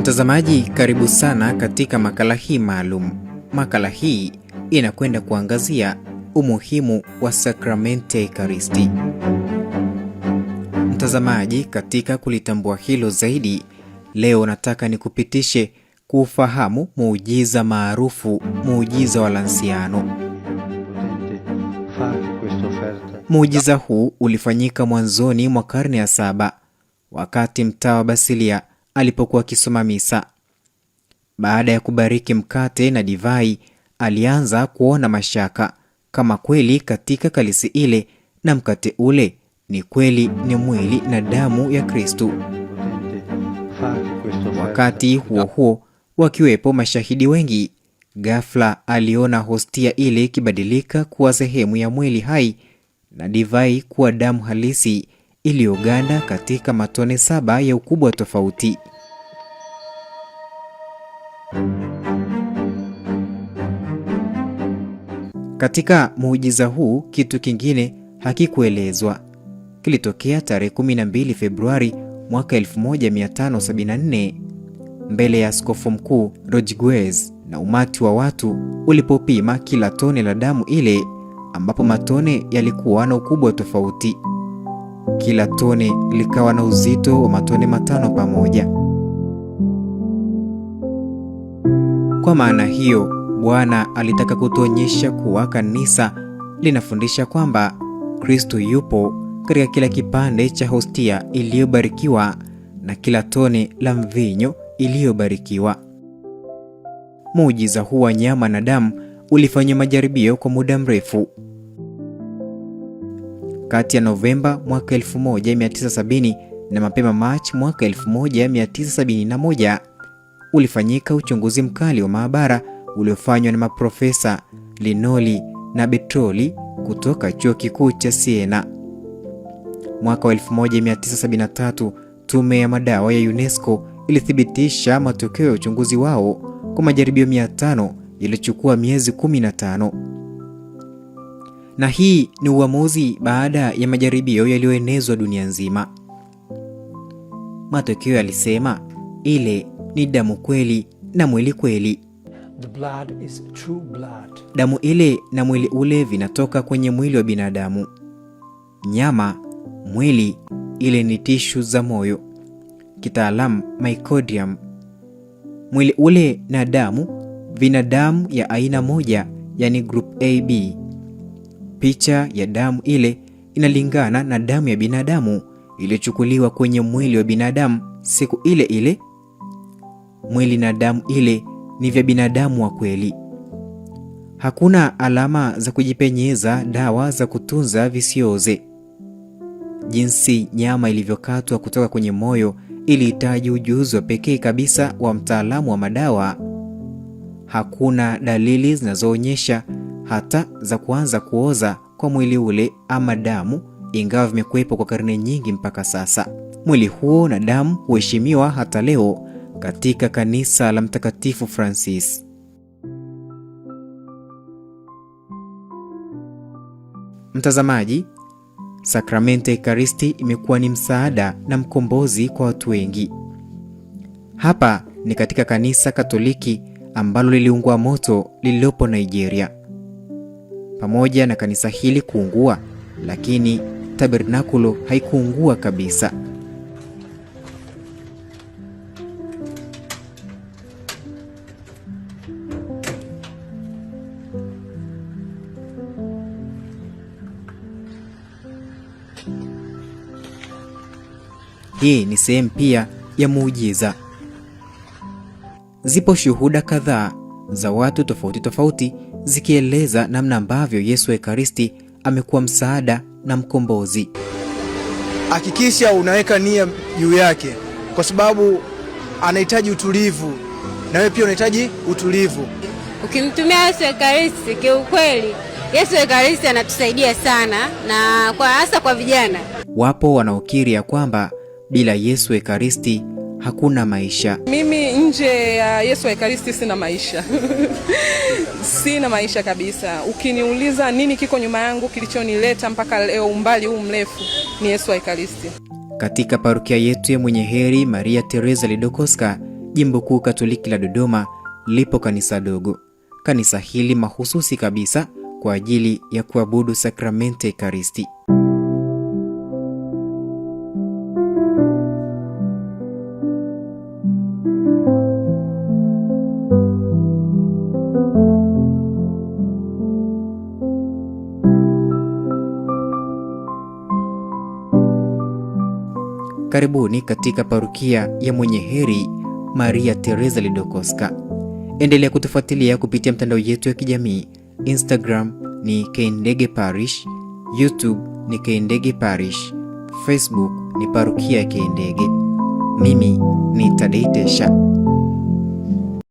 Mtazamaji, karibu sana katika makala hii maalum. Makala hii inakwenda kuangazia umuhimu wa sakramenti ya Ekaristi. Mtazamaji, katika kulitambua hilo zaidi, leo nataka nikupitishe kufahamu muujiza maarufu, muujiza wa Lanciano. Muujiza huu ulifanyika mwanzoni mwa karne ya 7 wakati mtawa Basilia alipokuwa akisoma misa. Baada ya kubariki mkate na divai, alianza kuona mashaka kama kweli katika kalisi ile na mkate ule ni kweli ni mwili na damu ya Kristo. Wakati huo huo, wakiwepo mashahidi wengi, ghafla aliona hostia ile ikibadilika kuwa sehemu ya mwili hai na divai kuwa damu halisi iliyoganda katika matone 7 ya ukubwa tofauti. Katika muujiza huu, kitu kingine hakikuelezwa. Kilitokea tarehe 12 Februari mwaka 1574 mbele ya askofu mkuu Rodriguez na umati wa watu ulipopima kila tone la damu ile, ambapo matone yalikuwa na ukubwa tofauti. Kila tone likawa na uzito wa matone 5 pamoja. Kwa maana hiyo, Bwana alitaka kutuonyesha kuwa kanisa linafundisha kwamba Kristo yupo katika kila kipande cha hostia iliyobarikiwa na kila tone la mvinyo iliyobarikiwa. Muujiza huu wa nyama na damu ulifanywa majaribio kwa muda mrefu. Kati ya Novemba mwaka 1970 na mapema Machi mwaka 1971 ulifanyika uchunguzi mkali wa maabara uliofanywa na maprofesa Linoli na Betroli kutoka chuo kikuu cha Siena. Mwaka 1973 tume ya madawa ya UNESCO ilithibitisha matokeo ya uchunguzi wao kwa majaribio 500 yaliyochukua miezi 15. Na hii ni uamuzi baada ya majaribio yaliyoenezwa dunia nzima. Matokeo yalisema ile ni damu kweli na mwili kweli. The blood is true blood. Damu ile na mwili ule vinatoka kwenye mwili wa binadamu. Nyama, mwili, ile ni tishu za moyo, kitaalamu myocardium. Mwili ule na damu vina damu ya aina moja, yani group AB. Picha ya damu ile inalingana na damu ya binadamu iliyochukuliwa kwenye mwili wa binadamu siku ile ile. Mwili na damu ile ni vya binadamu wa kweli. Hakuna alama za kujipenyeza, dawa za kutunza visioze. Jinsi nyama ilivyokatwa kutoka kwenye moyo ilihitaji ujuzi wa pekee kabisa wa mtaalamu wa madawa. Hakuna dalili zinazoonyesha hata za kuanza kuoza kwa mwili ule ama damu, ingawa vimekuwepo kwa karne nyingi mpaka sasa. Mwili huo na damu huheshimiwa hata leo katika kanisa la Mtakatifu Francis. Mtazamaji, sakramenti ya Ekaristi imekuwa ni msaada na mkombozi kwa watu wengi. Hapa ni katika kanisa Katoliki ambalo liliungua moto lililopo Nigeria. Pamoja na kanisa hili kuungua, lakini tabernakulo haikuungua kabisa. Hii ni sehemu pia ya muujiza. Zipo shuhuda kadhaa za watu tofauti tofauti zikieleza namna ambavyo Yesu wa Ekaristi amekuwa msaada na mkombozi. Hakikisha unaweka nia juu yake, kwa sababu anahitaji utulivu na wewe pia unahitaji utulivu. Ukimtumia Yesu wa Ekaristi, kiukweli Yesu wa Ekaristi anatusaidia sana, na kwa hasa kwa vijana. Wapo wanaokiri ya kwamba bila Yesu wa Ekaristi hakuna maisha. Mimi nje ya Yesu wa Ekaristi sina maisha. Sina maisha kabisa. Ukiniuliza nini kiko nyuma yangu kilichonileta mpaka leo umbali huu mrefu, ni Yesu wa Ekaristi. Katika parokia yetu ya Mwenye Heri Maria Teresa Lidokoska Jimbo Kuu Katoliki la Dodoma lipo kanisa dogo. Kanisa hili mahususi kabisa kwa ajili ya kuabudu sakramenti ya Ekaristi. Karibuni katika parokia ya Mwenye Heri Maria Teresa Lidokoska. Endelea kutufuatilia kupitia mtandao yetu ya kijamii. Instagram ni Kaindege Parish, YouTube ni Kaindege Parish, Facebook ni Parokia ya Kaindege. Mimi ni Tadei Tesha.